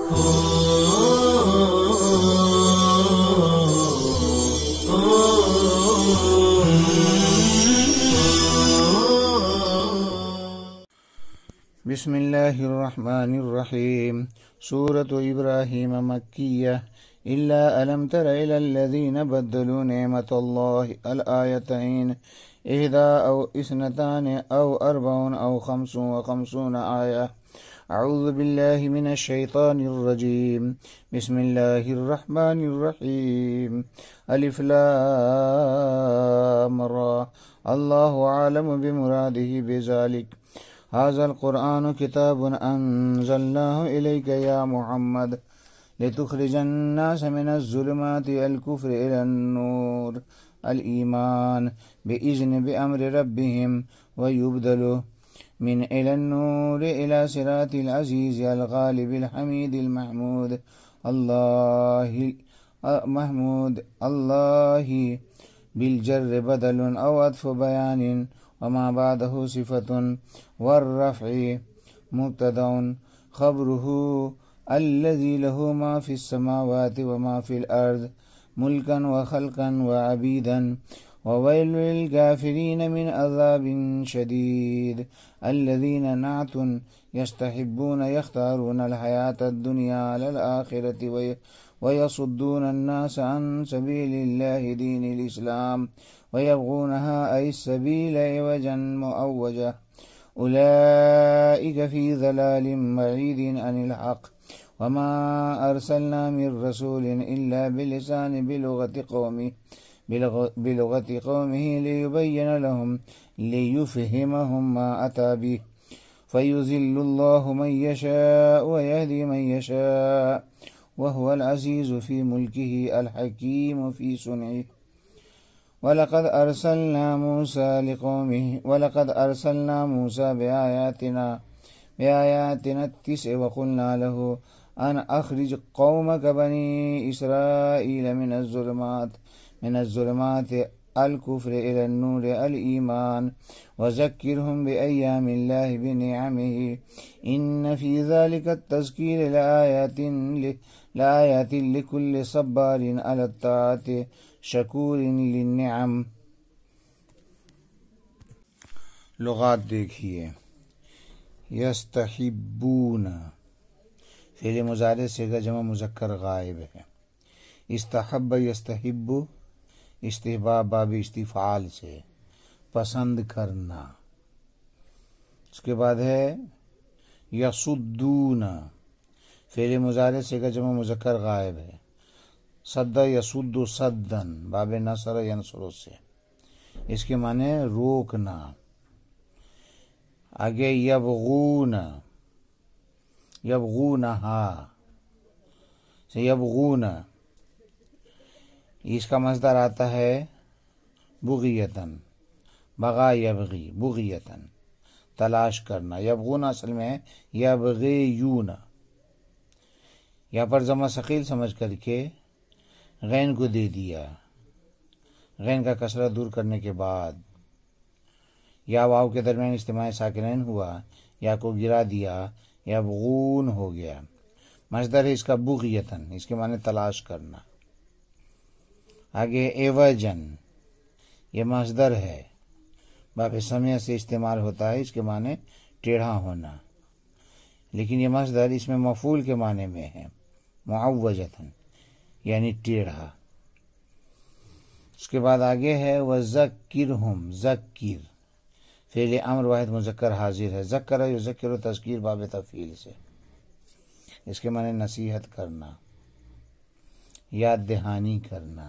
بسم اللہ الرحمن الرحیم سورۃ ابراہیم مکیہ الا الم تر الی الذین بدلوا نعمت اللہ الآیتین احدی او اثنتان او اربع او خمس وخمسون آیہ اعوذ باللہ من الشیطان الرجیم بسم اللہ الرحمن الرحیم الف لام را اللہ عالم بمرادہ بذلک هذا القرآن كتاب أنزلناه إليك يا محمد لتخرج الناس من الظلمات الكفر إلى النور الإيمان بإذن بأمر ربهم ويبدل من إلى النور إلى صراط العزيز الغالب الحميد المحمود الله بالجر بدل أو عطف بيان وما بعده صفة والرفع مبتدأ خبره الذي له ما في السماوات وما في الأرض ملكا وخلقا وعبيدا وويل للكافرين من عذاب شديد الذين نعت يستحبون يختارون الحياة الدنيا على الآخرة ويصدون الناس عن سبيل الله دين الإسلام ويبغونها أي السبيل عوجا مؤوجا أولئك في ضلال بعيد عن الحق وما أرسلنا من رسول إلا بلسان بلغة قومه ليبين لهم ليفهمهم ما أتى به فيذل الله من يشاء ويهدي من يشاء وهو العزيز في ملكه الحكيم في صنعه ولقد أرسلنا موسى بآياتنا التسع وقلنا له أن أخرج قومك بني إسرائيل من الظلمات الكفر إلى النور الإيمان وذكرهم بأيام الله بنعمه إن في ذلك التذكير لآيات لكل صبار على الطاعة شکور للنعم۔ لغات دیکھیے۔ یستحبون فعل مضارع صیغہ جمع مذکر غائب ہے۔ استحب یستحب استحباب باب استفعال سے پسند کرنا۔ اس کے بعد ہے یصدون فعل مضارع صیغہ جمع مذکر غائب ہے۔ صد یصد صدن باب نصر ینصر سے اس کے معنی روکنا۔ آگے یبغونہا سے یبغون اس کا مصدر آتا ہے بغیتن، بغا یبغی بغیتن تلاش کرنا۔ یبغون اصل میں یبغیون، یہاں پر ضمہ ثقیل سمجھ کر کے غین کو دے دیا، غین کا کسرہ دور کرنے کے بعد یا واو کے درمیان اجتماع ساکنین ہوا، یا کو گرا دیا، یبغون ہو گیا۔ مصدر ہے اس کا بغیتن، اس کے معنی تلاش کرنا۔ آگے ایوجن یہ مصدر ہے، باب سمیع سے استعمال ہوتا ہے، اس کے معنی ٹیڑھا ہونا، لیکن یہ مصدر اس میں مفعول کے معنی میں ہے، معوجتن یعنی ٹیڑھا۔ اس کے بعد آگے ہے وذکرہم، ذکر فعل امر واحد مذکر حاضر ہے، ذکر یذکر تذکیر باب تفعیل سے، اس کے معنی نصیحت کرنا، یاد دہانی کرنا۔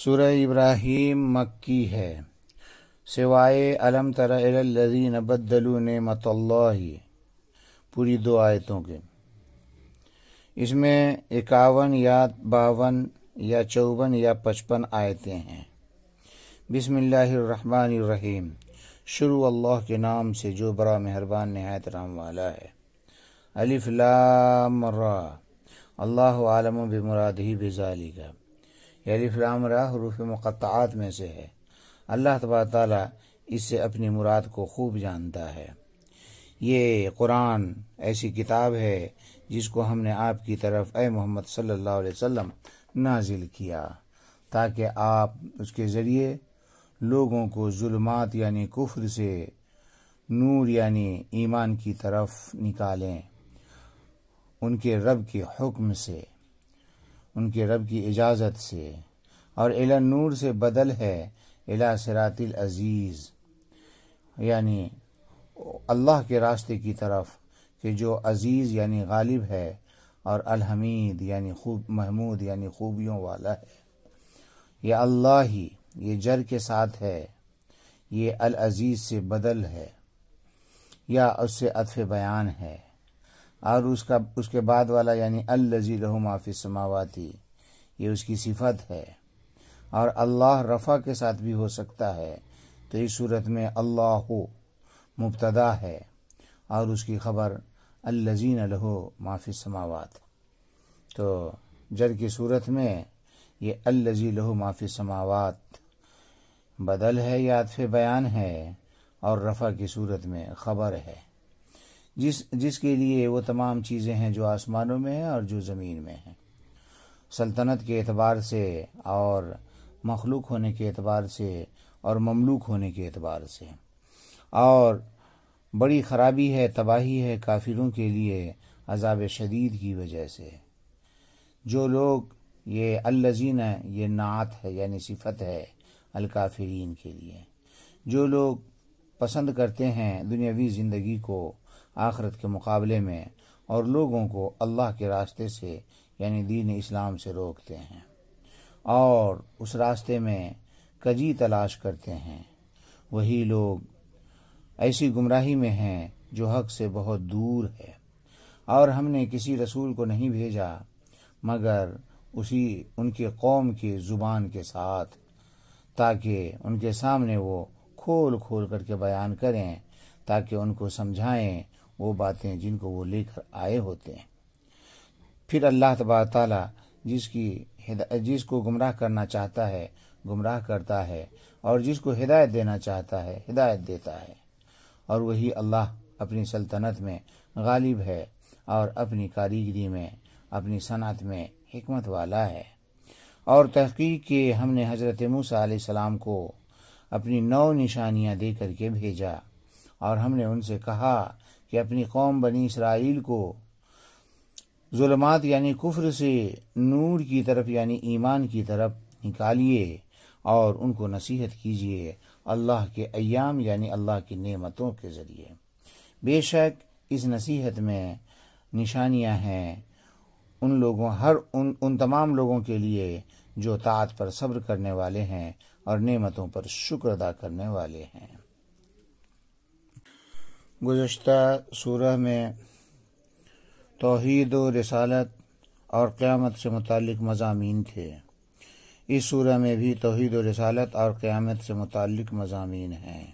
سورہ ابراہیم مکی ہے، سوائے الم تر الی الذین بدلوا نعمت اللہ پوری 2 آیتوں کے۔ اس میں 51 یا 52 یا 54 یا 55 آیتیں ہیں۔ بسم اللہ الرحمن الرحیم، شروع اللہ کے نام سے جو بڑا مہربان نہایت رحم والا ہے۔ الف لام را اللہ عالم بمرادہ بذالک، یہ الف لام را حروف مقطعات میں سے ہے، اللہ تبارک تعالیٰ اس سے اپنی مراد کو خوب جانتا ہے۔ یہ قرآن ایسی کتاب ہے جس کو ہم نے آپ کی طرف اے محمد صلی اللہ علیہ وسلم نازل کیا تاکہ آپ اس کے ذریعے لوگوں کو ظلمات یعنی کفر سے نور یعنی ایمان کی طرف نکالیں، ان کے رب کے حکم سے، ان کے رب کی اجازت سے۔ اور الی النور سے بدل ہے الی صراط العزیز، یعنی اللہ کے راستے کی طرف کہ جو عزیز یعنی غالب ہے، اور الحمید یعنی محمود یعنی خوبیوں والا ہے۔ یہ اللہ ہی، یہ جر کے ساتھ ہے، یہ العزیز سے بدل ہے یا اس سے عطف بیان ہے، اور اس کے بعد والا یعنی الذی لہ ما فی السماوات، یہ اس کی صفت ہے۔ اور اللہ رفع کے ساتھ بھی ہو سکتا ہے، تو اس صورت میں اللہ مبتدا ہے اور اس کی خبر الذین لہ ما فی السماوات، تو جر کی صورت میں یہ الذی لہ ما فی السماوات بدل ہے یا عطف بیان ہے، اور رفع کی صورت میں خبر ہے، جس کے لیے وہ تمام چیزیں ہیں جو آسمانوں میں ہیں اور جو زمین میں ہیں، سلطنت کے اعتبار سے اور مخلوق ہونے کے اعتبار سے اور مملوک ہونے کے اعتبار سے۔ اور بڑی خرابی ہے، تباہی ہے کافروں کے لیے عذاب شدید کی وجہ سے۔ جو لوگ یہ الذین، یہ نعت ہے یعنی صفت ہے الکافرین کے لیے، جو لوگ پسند کرتے ہیں دنیاوی زندگی کو آخرت کے مقابلے میں، اور لوگوں کو اللہ کے راستے سے یعنی دین اسلام سے روکتے ہیں اور اس راستے میں کجی تلاش کرتے ہیں، وہی لوگ ایسی گمراہی میں ہیں جو حق سے بہت دور ہے۔ اور ہم نے کسی رسول کو نہیں بھیجا مگر ان کے قوم کی زبان کے ساتھ، تاکہ ان کے سامنے وہ کھول کھول کر کے بیان کریں، تاکہ ان کو سمجھائیں وہ باتیں جن کو وہ لے کر آئے ہوتے ہیں۔ پھر اللہ تبارک تعالیٰ جس کو گمراہ کرنا چاہتا ہے گمراہ کرتا ہے، اور جس کو ہدایت دینا چاہتا ہے ہدایت دیتا ہے، اور وہی اللہ اپنی سلطنت میں غالب ہے اور اپنی کاریگری میں، اپنی صنعت میں حکمت والا ہے۔ اور تحقیق کہ ہم نے حضرت موسیٰ علیہ السلام کو اپنی 9 نشانیاں دے کر کے بھیجا، اور ہم نے ان سے کہا کہ اپنی قوم بنی اسرائیل کو ظلمات یعنی کفر سے نور کی طرف یعنی ایمان کی طرف نکالیے، اور ان کو نصیحت کیجیے اللہ کے ایام یعنی اللہ کی نعمتوں کے ذریعے۔ بے شک اس نصیحت میں نشانیاں ہیں ان تمام لوگوں کے لیے جو طاعت پر صبر کرنے والے ہیں اور نعمتوں پر شکر ادا کرنے والے ہیں۔ گزشتہ سورہ میں توحید و رسالت اور قیامت سے متعلق مضامین تھے، اس سورہ میں بھی توحید و رسالت اور قیامت سے متعلق مضامین ہیں۔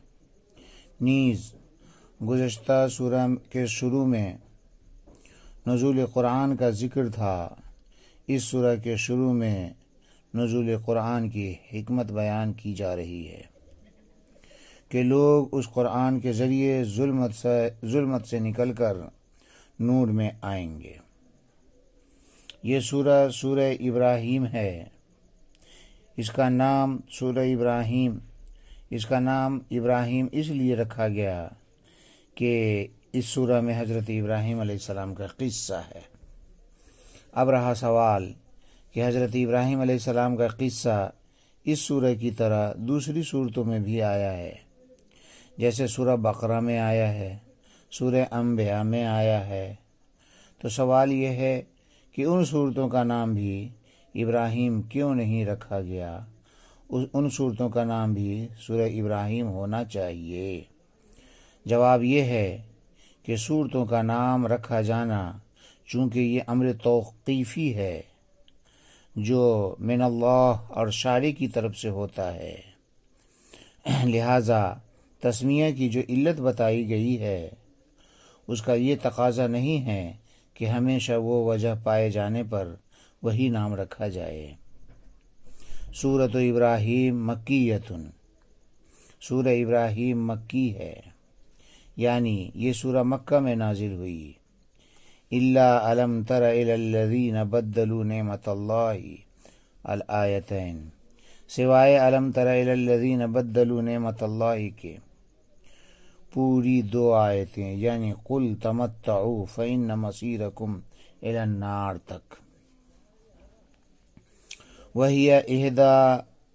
نیز گزشتہ سورہ کے شروع میں نزول قرآن کا ذکر تھا، اس سورہ کے شروع میں نزول قرآن کی حکمت بیان کی جا رہی ہے کہ لوگ اس قرآن کے ذریعے ظلمت سے نکل کر نور میں آئیں گے۔ یہ سورہ ابراہیم ہے، اس کا نام ابراہیم اس لیے رکھا گیا کہ اس سورہ میں حضرت ابراہیم علیہ السلام کا قصہ ہے۔ اب رہا سوال کہ حضرت ابراہیم علیہ السلام کا قصہ اس سورہ کی طرح دوسری صورتوں میں بھی آیا ہے، جیسے سورہ بقرہ میں آیا ہے، سورہ انبیاء میں آیا ہے، تو سوال یہ ہے کہ ان صورتوں کا نام بھی ابراہیم کیوں نہیں رکھا گیا؟ ان صورتوں کا نام بھی سورہ ابراہیم ہونا چاہیے۔ جواب یہ ہے کہ صورتوں کا نام رکھا جانا چونکہ یہ امر توقیفی ہے جو من اللہ اور شارع کی طرف سے ہوتا ہے، لہذا تسمیہ کی جو علت بتائی گئی ہے اس کا یہ تقاضا نہیں ہے کہ ہمیشہ وہ وجہ پائے جانے پر وہی نام رکھا جائے۔ سورۃ ابراہیم مکیۃ، سورہ ابراہیم مکی ہے، یعنی یہ سورہ مکہ میں نازل ہوئی۔ الا الم تر الی الذین بدلوا نعمت اللہ الآیتین، سوائے الم تر الی الذین بدلوا نعمت اللہ کے پوری دو آیتیں، یعنی قل تمتعوا فإن مصیرکم الی النار تک۔ وہی احدی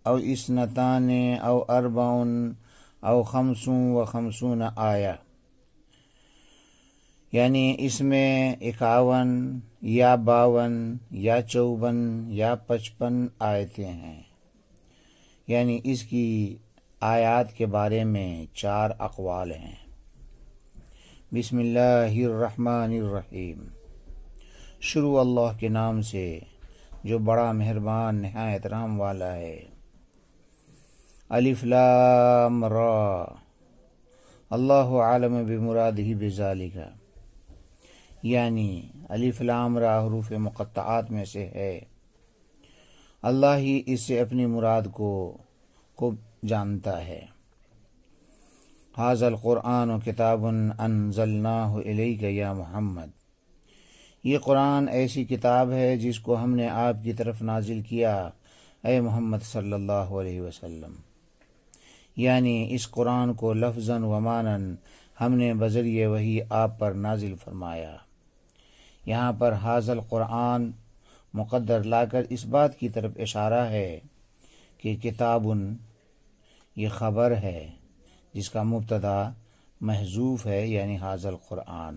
او اثنتان او اربع او 55 آیہ، یعنی اس میں 51 یا 52 یا 54 یا 55 آیتیں ہیں، یعنی اس کی آیات کے بارے میں 4 اقوال ہیں۔ بسم اللہ الرحمن الرحیم، شروع اللہ کے نام سے جو بڑا مہربان نہایت رحم والا ہے۔ الف لام را، اللہ عالم بمرادہ بذالک، یعنی الف لام را حروف مقطعات میں سے ہے، اللہ ہی اس سے اپنی مراد کو خوب جانتا ہے۔ ھذا القرآن کتاب انزلناہ الیک یا محمد، یہ قرآن ایسی کتاب ہے جس کو ہم نے آپ کی طرف نازل کیا اے محمد صلی اللہ علیہ وسلم، یعنی اس قرآن کو لفظاً و معناً ہم نے بذریعہ وحی آپ پر نازل فرمایا۔ یہاں پر ھذا القرآن مقدر لا کر اس بات کی طرف اشارہ ہے کہ کتاب یہ خبر ہے جس کا مبتدا محذوف ہے، یعنی ھذا القرآن،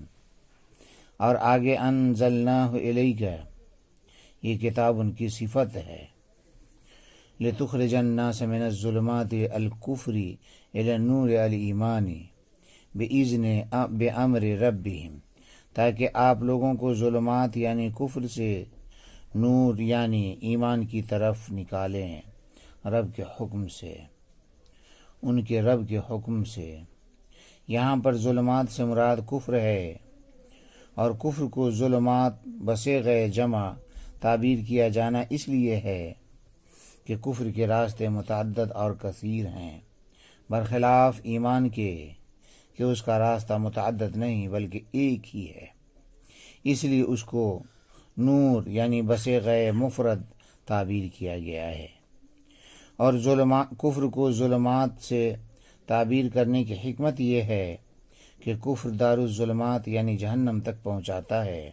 اور آگے انزلناہ الیک، یہ کتاب ان کی صفت ہے۔ لتخرج الناس من الظلمات الکفر الی النور الایمان بامر ربہم، تاکہ آپ لوگوں کو ظلمات یعنی کفر سے نور یعنی ایمان کی طرف نکالیں، رب کے حکم سے، ان کے رب کے حکم سے۔ یہاں پر ظلمات سے مراد کفر ہے، اور کفر کو ظلمات بصیغہ جمع تعبیر کیا جانا اس لیے ہے کہ کفر کے راستے متعدد اور کثیر ہیں، برخلاف ایمان کے کہ اس کا راستہ متعدد نہیں بلکہ ایک ہی ہے، اس لیے اس کو نور یعنی بصیغہ مفرد تعبیر کیا گیا ہے۔ اور کفر کو ظلمات سے تعبیر کرنے کی حکمت یہ ہے کہ کفر دار الظلمات یعنی جہنم تک پہنچاتا ہے،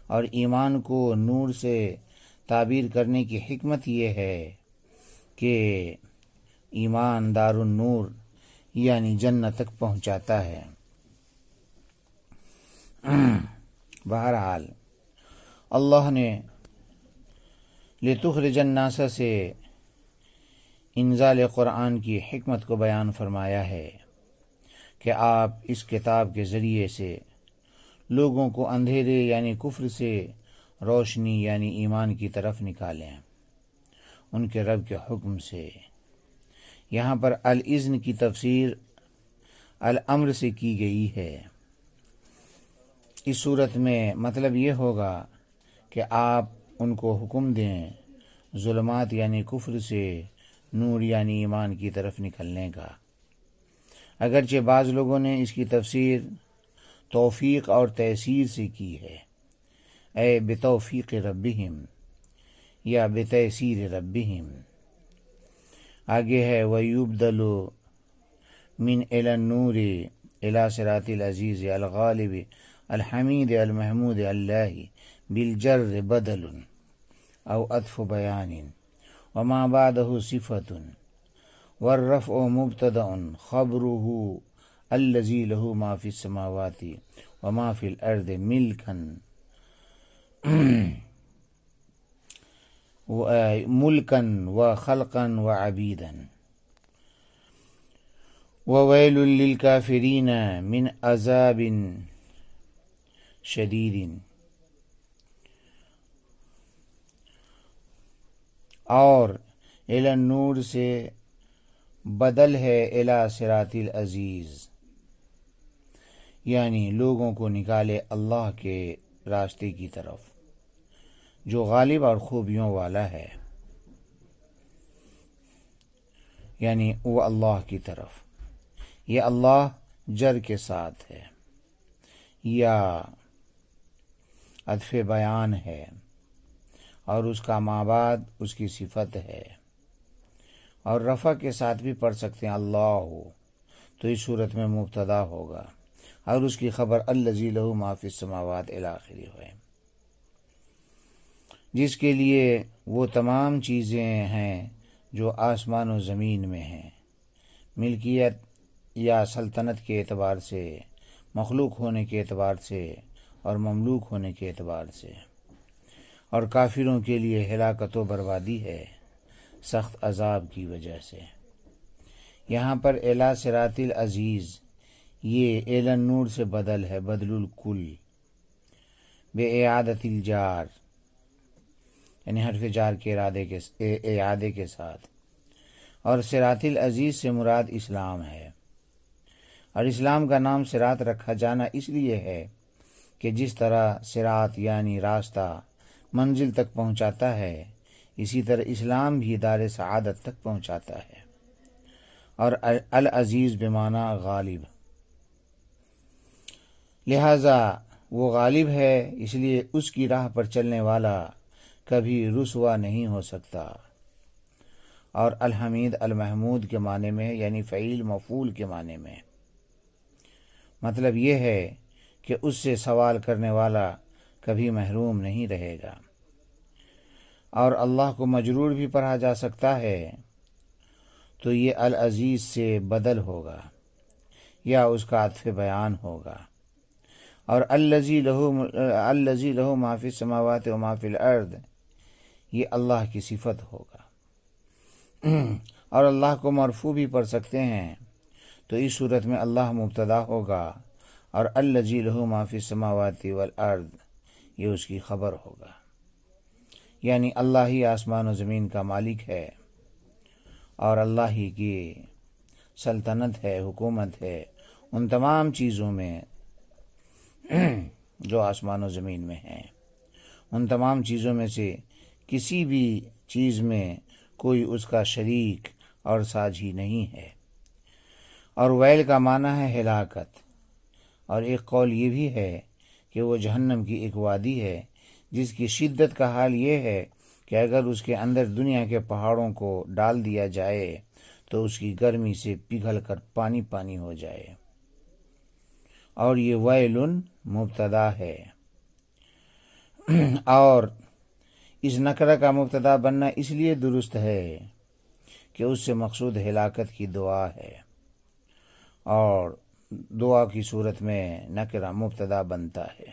اور ایمان کو نور سے تعبیر کرنے کی حکمت یہ ہے کہ ایمان دار النور یعنی جنت تک پہنچاتا ہے۔ بہرحال اللہ نے لتخرج الناس سے انزال قرآن کی حکمت کو بیان فرمایا ہے کہ آپ اس کتاب کے ذریعے سے لوگوں کو اندھیرے یعنی کفر سے روشنی یعنی ایمان کی طرف نکالیں، ان کے رب کے حکم سے۔ یہاں پر الاذن کی تفسیر الامر سے کی گئی ہے۔ اس صورت میں مطلب یہ ہوگا کہ آپ ان کو حکم دیں ظلمات یعنی کفر سے نور یعنی ایمان کی طرف نکلنے کا۔ اگرچہ بعض لوگوں نے اس کی تفسیر توفیق اور تیسیر سے کی ہے، اے بتوفیق ربہم یا بتیسیر ربہم۔ آگے ہے وَيُبْدَلُ مِنْ إِلَى النُّورِ إِلَى صِرَاطِ الْعَزِيزِ الْغَالِبِ الْحَمِيدِ الْمَحْمُودِ اللَّهِ بِالْجَرِّ بَدَلٌ أو عطف بیان وما بعده صفة والرفع مبتدأ خبره الذي له ما في السماوات وما في الأرض ملكا وخلقا وعبيدا وويل للكافرين من عذاب شديد۔ اور الی النور سے بدل ہے الی صراط العزیز، یعنی لوگوں کو نکالے اللہ کے راستے کی طرف جو غالب اور خوبیوں والا ہے، یعنی وہ اللہ کی طرف۔ یہ اللہ جر کے ساتھ ہے یا عطف بیان ہے، اور اس کا ما بعد اس کی صفت ہے، اور رفع کے ساتھ بھی پڑھ سکتے ہیں اللہ ہو، تو اس صورت میں مبتدا ہوگا، اور اس کی خبر الذی لہ ما فی السماوات الی آخری ہے، جس کے لیے وہ تمام چیزیں ہیں جو آسمان و زمین میں ہیں، ملکیت یا سلطنت کے اعتبار سے، مخلوق ہونے کے اعتبار سے، اور مملوک ہونے کے اعتبار سے، اور کافروں کے لیے ہلاکت و بربادی ہے سخت عذاب کی وجہ سے۔ یہاں پر الی صراط العزیز، یہ الی النور سے بدل ہے، بدل الکل، بے اعادت الجار، یعنی حرف جار کے اعادے کے ساتھ، اور صراط العزیز سے مراد اسلام ہے، اور اسلام کا نام صراط رکھا جانا اس لیے ہے کہ جس طرح صراط یعنی راستہ منزل تک پہنچاتا ہے، اسی طرح اسلام بھی دار سعادت تک پہنچاتا ہے، اور العزیز بمعنی غالب، لہذا وہ غالب ہے، اس لیے اس کی راہ پر چلنے والا کبھی رسوا نہیں ہو سکتا، اور الحمید المحمود کے معنی میں ہے، یعنی فعیل مفعول کے معنی میں، مطلب یہ ہے کہ اس سے سوال کرنے والا کبھی محروم نہیں رہے گا، اور اللہ کو مجرور بھی پڑھا جا سکتا ہے تو یہ العزیز سے بدل ہوگا یا اس کا عطف بیان ہوگا، اور الذی لہ ما فی السماوات و ما فی الارض، یہ اللہ کی صفت ہوگا، اور اللہ کو مرفوع بھی پڑھ سکتے ہیں، تو اس صورت میں اللہ مبتدا ہوگا، اور الذی لہ ما فی السماوات والارض یہ اس کی خبر ہوگا، یعنی اللہ ہی آسمان و زمین کا مالک ہے، اور اللہ ہی کی سلطنت ہے، حکومت ہے ان تمام چیزوں میں جو آسمان و زمین میں ہیں، ان تمام چیزوں میں سے کسی بھی چیز میں کوئی اس کا شریک اور ساجھی نہیں ہے، اور ویل کا معنی ہے ہلاکت، اور ایک قول یہ بھی ہے کہ وہ جہنم کی ایک وادی ہے جس کی شدت کا حال یہ ہے کہ اگر اس کے اندر دنیا کے پہاڑوں کو ڈال دیا جائے تو اس کی گرمی سے پگھل کر پانی پانی ہو جائے، اور یہ ویل مبتدا ہے، اور اس نکرہ کا مبتدا بننا اس لیے درست ہے کہ اس سے مقصود ہلاکت کی دعا ہے، اور دعا کی صورت میں نکرہ مبتدا بنتا ہے،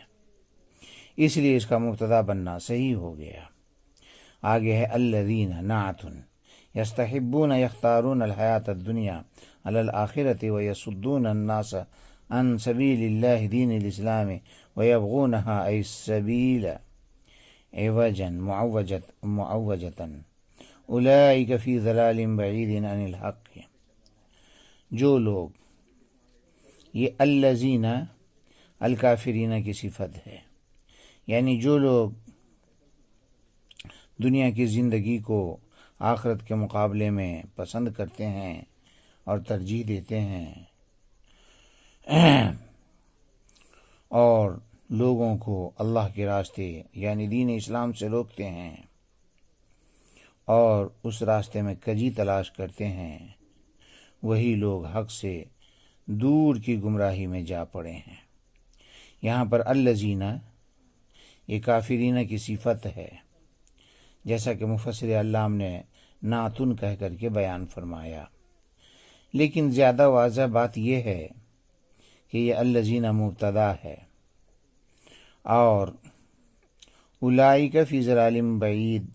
اس لیے اس کا مبتدا بننا صحیح ہو گیا۔ آگے ہے الذین نعت یستحبون یختارون الحیات الدنیا علی الآخرۃ ویصدون الناس عن سبیل اللہ دین الاسلام ویبغونها ای السبیل عوجا معوجتا اولئک فی ضلال بعید عن الحق۔ جو لوگ، یہ الذین الکافرین کی صفت ہے، یعنی جو لوگ دنیا کی زندگی کو آخرت کے مقابلے میں پسند کرتے ہیں اور ترجیح دیتے ہیں، اور لوگوں کو اللہ کے راستے یعنی دین اسلام سے روکتے ہیں اور اس راستے میں کجی تلاش کرتے ہیں، وہی لوگ حق سے دور کی گمراہی میں جا پڑے ہیں۔ یہاں پر الذین یہ کافرین کی صفت ہے، جیسا کہ مفسر علام نے نعتن کہہ کر کے بیان فرمایا، لیکن زیادہ واضح بات یہ ہے کہ یہ الذین مبتدا ہے، اور اولئک فی ضلال بعید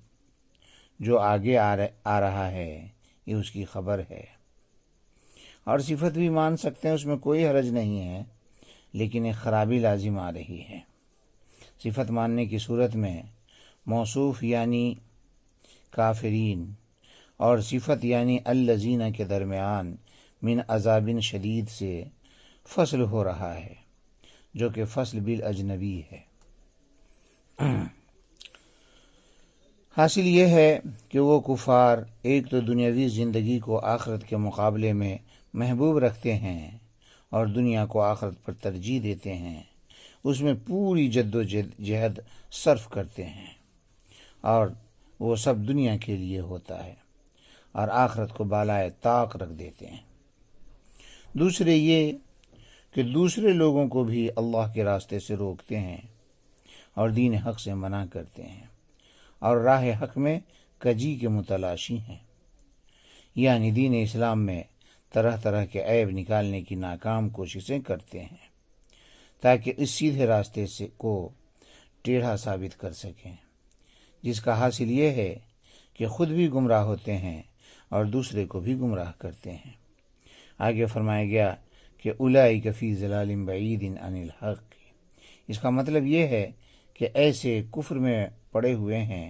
جو آگے آ رہا ہے یہ اس کی خبر ہے، اور صفت بھی مان سکتے ہیں، اس میں کوئی حرج نہیں ہے، لیکن ایک خرابی لازم آ رہی ہے۔ صفت ماننے کی صورت میں موصوف یعنی کافرین اور صفت یعنی الذین کے درمیان من عذاب شدید سے فصل ہو رہا ہے، جو کہ فصل بالاجنبی ہے۔ حاصل یہ ہے کہ وہ کفار ایک تو دنیاوی زندگی کو آخرت کے مقابلے میں محبوب رکھتے ہیں، اور دنیا کو آخرت پر ترجیح دیتے ہیں، اس میں پوری جد و جہد صرف کرتے ہیں، اور وہ سب دنیا کے لیے ہوتا ہے اور آخرت کو بالائے طاق رکھ دیتے ہیں۔ دوسرے یہ کہ دوسرے لوگوں کو بھی اللہ کے راستے سے روکتے ہیں اور دین حق سے منع کرتے ہیں اور راہ حق میں کجی کے متلاشی ہیں، یعنی دین اسلام میں طرح طرح کے عیب نکالنے کی ناکام کوششیں کرتے ہیں تاکہ اس سیدھے راستے سے کو ٹیڑھا ثابت کر سکیں، جس کا حاصل یہ ہے کہ خود بھی گمراہ ہوتے ہیں اور دوسرے کو بھی گمراہ کرتے ہیں۔ آگے فرمایا گیا کہ اولئک فی ضلال بعید عن الحق، اس کا مطلب یہ ہے کہ ایسے کفر میں پڑے ہوئے ہیں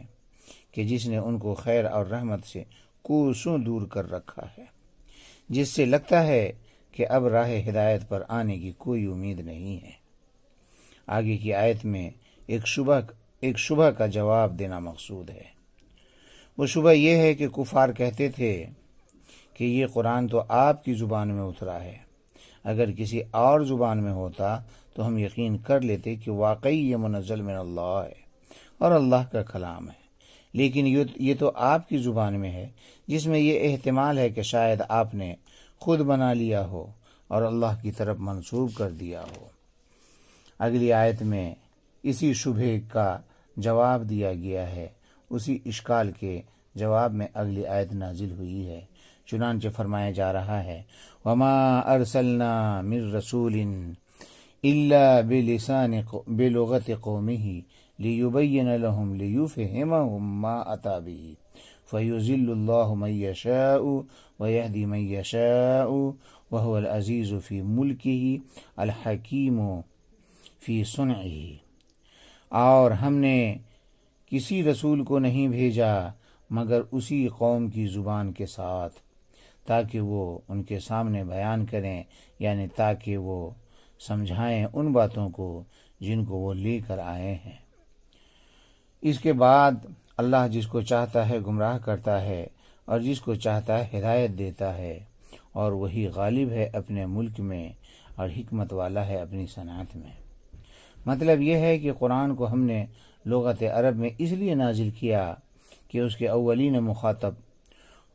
کہ جس نے ان کو خیر اور رحمت سے کوسوں دور کر رکھا ہے، جس سے لگتا ہے کہ اب راہ ہدایت پر آنے کی کوئی امید نہیں ہے۔ آگے کی آیت میں ایک شبہ کا جواب دینا مقصود ہے۔ وہ شبہ یہ ہے کہ کفار کہتے تھے کہ یہ قرآن تو آپ کی زبان میں اترا ہے، اگر کسی اور زبان میں ہوتا تو ہم یقین کر لیتے کہ واقعی یہ منزل من اللہ ہے اور اللہ کا کلام ہے، لیکن یہ تو آپ کی زبان میں ہے، جس میں یہ احتمال ہے کہ شاید آپ نے خود بنا لیا ہو اور اللہ کی طرف منسوب کر دیا ہو۔ اگلی آیت میں اسی شبہ کا جواب دیا گیا ہے، اسی اشکال کے جواب میں اگلی آیت نازل ہوئی ہے۔ چنانچہ فرمایا جا رہا ہے وما ارسلنا من رسول الا بلغت قومه ليبين لهم ليفهمهم ما اتى به فيذل الله من يشاء ويهدي من يشاء وهو العزيز في ملكه الحكيم في صنعه، اور ہم نے کسی رسول کو نہیں بھیجا مگر اسی قوم کی زبان کے ساتھ تاکہ وہ ان کے سامنے بیان کریں، یعنی تاکہ وہ سمجھائیں ان باتوں کو جن کو وہ لے کر آئے ہیں۔ اس کے بعد اللہ جس کو چاہتا ہے گمراہ کرتا ہے اور جس کو چاہتا ہے ہدایت دیتا ہے، اور وہی غالب ہے اپنے ملک میں اور حکمت والا ہے اپنی صنعت میں۔ مطلب یہ ہے کہ قرآن کو ہم نے لغت عرب میں اس لیے نازل کیا کہ اس کے اولین مخاطب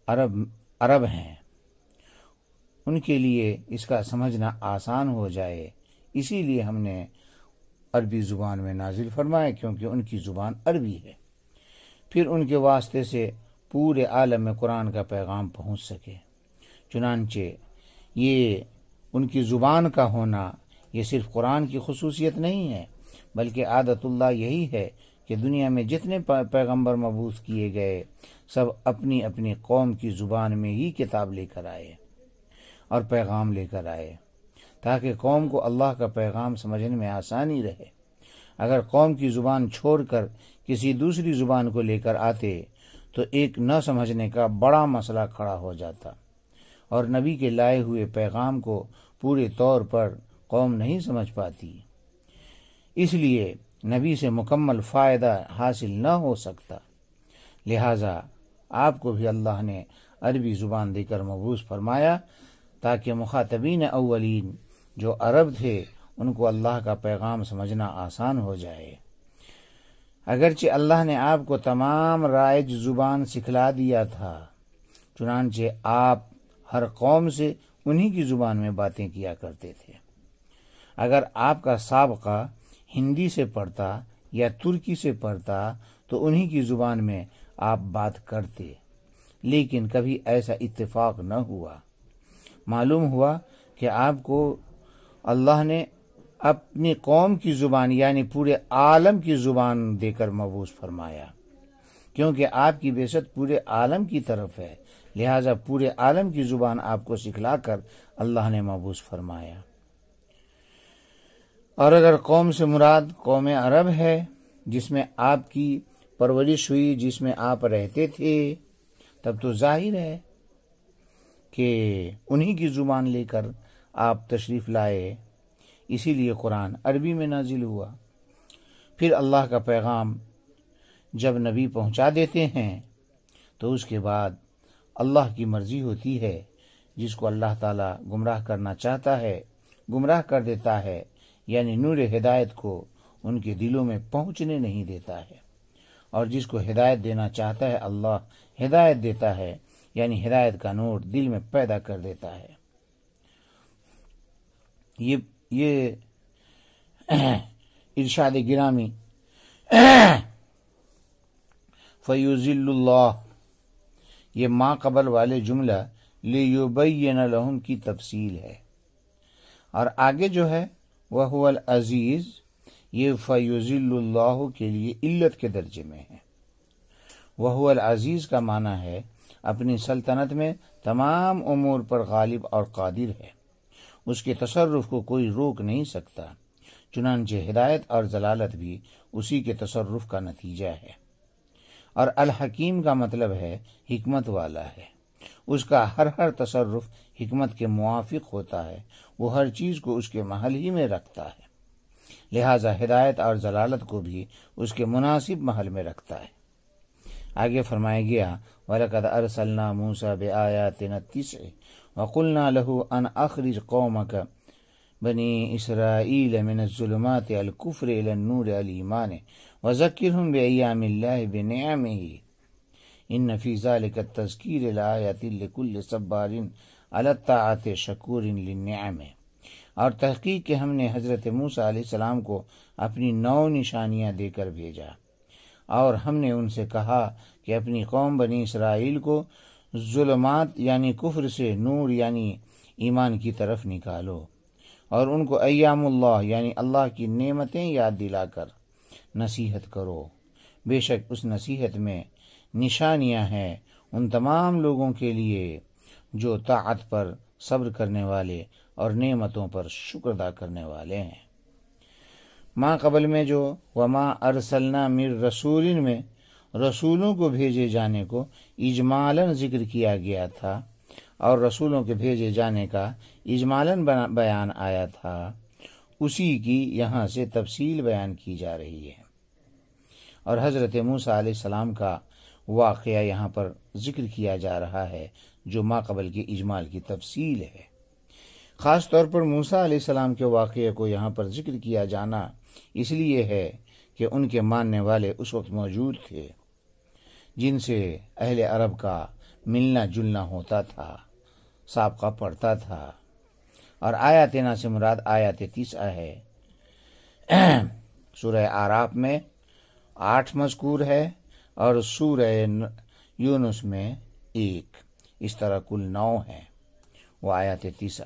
عرب ہیں، ان کے لیے اس کا سمجھنا آسان ہو جائے، اسی لیے ہم نے عربی زبان میں نازل فرمایا، کیونکہ ان کی زبان عربی ہے، پھر ان کے واسطے سے پورے عالم میں قرآن کا پیغام پہنچ سکے۔ چنانچہ یہ ان کی زبان کا ہونا یہ صرف قرآن کی خصوصیت نہیں ہے، بلکہ عادت اللہ یہی ہے کہ دنیا میں جتنے پیغمبر مبعوث کیے گئے سب اپنی اپنی قوم کی زبان میں ہی کتاب لے کر آئے اور پیغام لے کر آئے، تاکہ قوم کو اللہ کا پیغام سمجھنے میں آسانی رہے۔ اگر قوم کی زبان چھوڑ کر کسی دوسری زبان کو لے کر آتے تو ایک نہ سمجھنے کا بڑا مسئلہ کھڑا ہو جاتا، اور نبی کے لائے ہوئے پیغام کو پورے طور پر قوم نہیں سمجھ پاتی، اس لیے نبی سے مکمل فائدہ حاصل نہ ہو سکتا۔ لہٰذا آپ کو بھی اللہ نے عربی زبان دے کر مبعوث فرمایا تاکہ مخاطبین اولین جو عرب تھے ان کو اللہ کا پیغام سمجھنا آسان ہو جائے۔ اگرچہ اللہ نے آپ کو تمام رائج زبان سکھلا دیا تھا، چنانچہ آپ ہر قوم سے انہی کی زبان میں باتیں کیا کرتے تھے۔ اگر آپ کا سابقہ ہندی سے پڑھتا یا ترکی سے پڑھتا تو انہی کی زبان میں آپ بات کرتے، لیکن کبھی ایسا اتفاق نہ ہوا۔ معلوم ہوا کہ آپ کو اللہ نے اپنی قوم کی زبان یعنی پورے عالم کی زبان دے کر مبعوث فرمایا، کیونکہ آپ کی بعثت پورے عالم کی طرف ہے، لہٰذا پورے عالم کی زبان آپ کو سکھلا کر اللہ نے مبعوث فرمایا۔ اور اگر قوم سے مراد قوم عرب ہے جس میں آپ کی پرورش ہوئی، جس میں آپ رہتے تھے، تب تو ظاہر ہے کہ انہی کی زبان لے کر آپ تشریف لائے، اسی لیے قرآن عربی میں نازل ہوا۔ پھر اللہ کا پیغام جب نبی پہنچا دیتے ہیں تو اس کے بعد اللہ کی مرضی ہوتی ہے، جس کو اللہ تعالیٰ گمراہ کرنا چاہتا ہے گمراہ کر دیتا ہے، یعنی نور ہدایت کو ان کے دلوں میں پہنچنے نہیں دیتا ہے، اور جس کو ہدایت دینا چاہتا ہے اللہ ہدایت دیتا ہے، یعنی ہدایت کا نور دل میں پیدا کر دیتا ہے۔ یہ ارشاد گرامی فیضل اللہ، یہ ما قبل والے جملہ لیبین لہم کی تفصیل ہے، اور آگے جو ہے وہو العزیز، یہ فیضل اللہ کے لیے علت کے درجے میں ہے۔ وہو العزیز کا معنی ہے اپنی سلطنت میں تمام امور پر غالب اور قادر ہے، اس کے تصرف کو کوئی روک نہیں سکتا، چنانچہ ہدایت اور ضلالت بھی اسی کے تصرف کا نتیجہ ہے۔ اور الحکیم کا مطلب ہے حکمت والا ہے، اس کا ہر تصرف حکمت کے موافق ہوتا ہے، وہ ہر چیز کو اس کے محل ہی میں رکھتا ہے، لہذا ہدایت اور ضلالت کو بھی اس کے مناسب محل میں رکھتا ہے۔ آگے فرمایا گیا وَلَقَدْ أَرْسَلْنَا مُوسَىٰ بِآيَاتِنَا التِّسْعِ وَقُلْنَا لَهُ أَنْ أَخْرِجْ قَوْمَكَ بني إسرائيل من الظلمات الكفر إلى النور الإيمان وذكرهم بأيام الله بنعمه إن في ذلك التذكير لآيات لكل صبار على الطاعة شكور للنعم۔ اور تحقیق کہ ہم نے حضرت موسیٰ علیہ السلام کو اپنی 9 نشانیاں دے کر بھیجا، اور ہم نے ان سے کہا کہ اپنی قوم بنی اسرائیل کو ظلمات یعنی کفر سے نور یعنی ایمان کی طرف نکالو، اور ان کو ایام اللہ یعنی اللہ کی نعمتیں یاد دلا کر نصیحت کرو، بے شک اس نصیحت میں نشانیاں ہیں ان تمام لوگوں کے لیے جو طاعت پر صبر کرنے والے اور نعمتوں پر شکر ادا کرنے والے ہیں۔ ماں قبل میں جو وما ارسلنا من رسول میں رسولوں کو بھیجے جانے کو اجمالاً ذکر کیا گیا تھا، اور رسولوں کے بھیجے جانے کا اجمالاً بیان آیا تھا، اسی کی یہاں سے تفصیل بیان کی جا رہی ہے، اور حضرت موسیٰ علیہ السلام کا واقعہ یہاں پر ذکر کیا جا رہا ہے جو ما قبل کے اجمال کی تفصیل ہے۔ خاص طور پر موسیٰ علیہ السلام کے واقعے کو یہاں پر ذکر کیا جانا اس لیے ہے کہ ان کے ماننے والے اس وقت موجود تھے جن سے اہل عرب کا ملنا جلنا ہوتا تھا، سابقہ پڑتا تھا۔ اور آیاتنا سے مراد آیات 30 ہے۔ سورہ اعراف میں 8 مذکور ہے اور سورہ یونس میں 1، اس طرح کل 9 ہے وہ آیات 30۔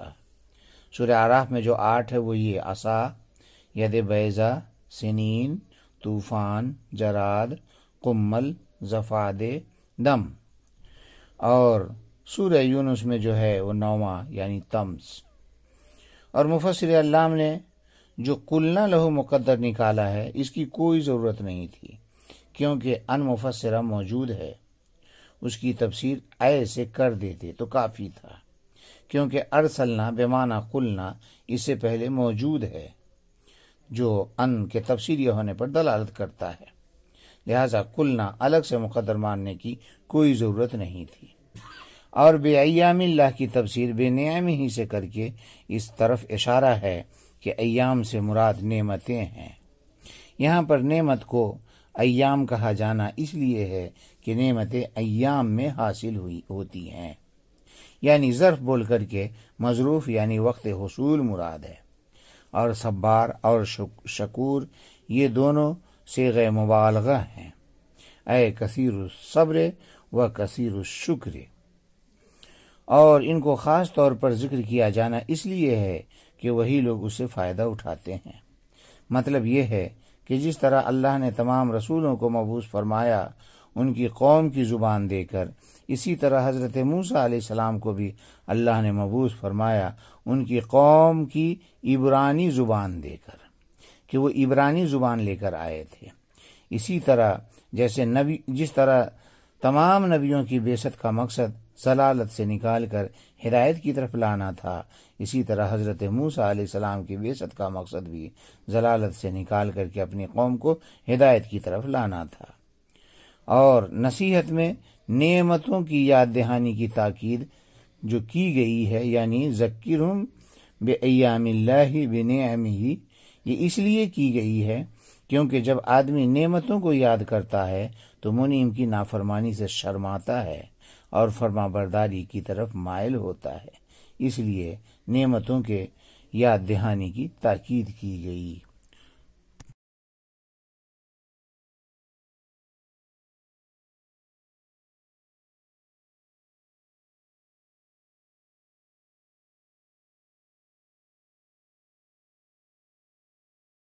سورہ اعراف میں جو 8 ہے وہ یہ عصا، ید بیضا، سنین، طوفان، جراد، قمل، زفاد، دم، اور سورہ یونس میں جو ہے وہ 9واں یعنی تمس۔ اور مفسر علام نے جو قلنا لہو مقدر نکالا ہے اس کی کوئی ضرورت نہیں تھی، کیونکہ ان مفسرہ موجود ہے، اس کی تفسیر ایسے کر دیتے تو کافی تھا، کیونکہ ارسلنا بمعنی قلنا اس سے پہلے موجود ہے جو ان کے تفسیری ہونے پر دلالت کرتا ہے، لہذا قلنا الگ سے مقدر ماننے کی کوئی ضرورت نہیں تھی۔ اور بے ایام اللہ کی تفسیر بے نعم ہی سے کر کے اس طرف اشارہ ہے کہ ایام سے مراد نعمتیں ہیں۔ یہاں پر نعمت کو ایام کہا جانا اس لیے ہے کہ نعمتیں ایام میں حاصل ہوتی ہیں، یعنی ظرف بول کر کے مظروف یعنی وقت حصول مراد ہے، اور صبار اور شکور یہ دونوں صیغہ مبالغہ ہیں، اے کثیر الصبر و کثیر الشکر۔ اور ان کو خاص طور پر ذکر کیا جانا اس لیے ہے کہ وہی لوگ اس سے فائدہ اٹھاتے ہیں۔ مطلب یہ ہے کہ جس طرح اللہ نے تمام رسولوں کو مبعوث فرمایا ان کی قوم کی زبان دے کر، اسی طرح حضرت موسیٰ علیہ السلام کو بھی اللہ نے مبعوث فرمایا ان کی قوم کی عبرانی زبان دے کر، کہ وہ عبرانی زبان لے کر آئے تھے۔ اسی طرح جس طرح تمام نبیوں کی بعثت کا مقصد ضلالت سے نکال کر ہدایت کی طرف لانا تھا، اسی طرح حضرت موسیٰ علیہ السلام کی بعثت کا مقصد بھی ضلالت سے نکال کر کے اپنی قوم کو ہدایت کی طرف لانا تھا۔ اور نصیحت میں نعمتوں کی یاد دہانی کی تاکید جو کی گئی ہے، یعنی ذکرہم بِأَيَّامِ اللَّهِ بِنِعَمِهِ، یہ اس لیے کی گئی ہے کیونکہ جب آدمی نعمتوں کو یاد کرتا ہے تو منعم کی نافرمانی سے شرماتا ہے اور فرما برداری کی طرف مائل ہوتا ہے، اس لیے نعمتوں کے یاد دہانی کی تاکید کی گئی۔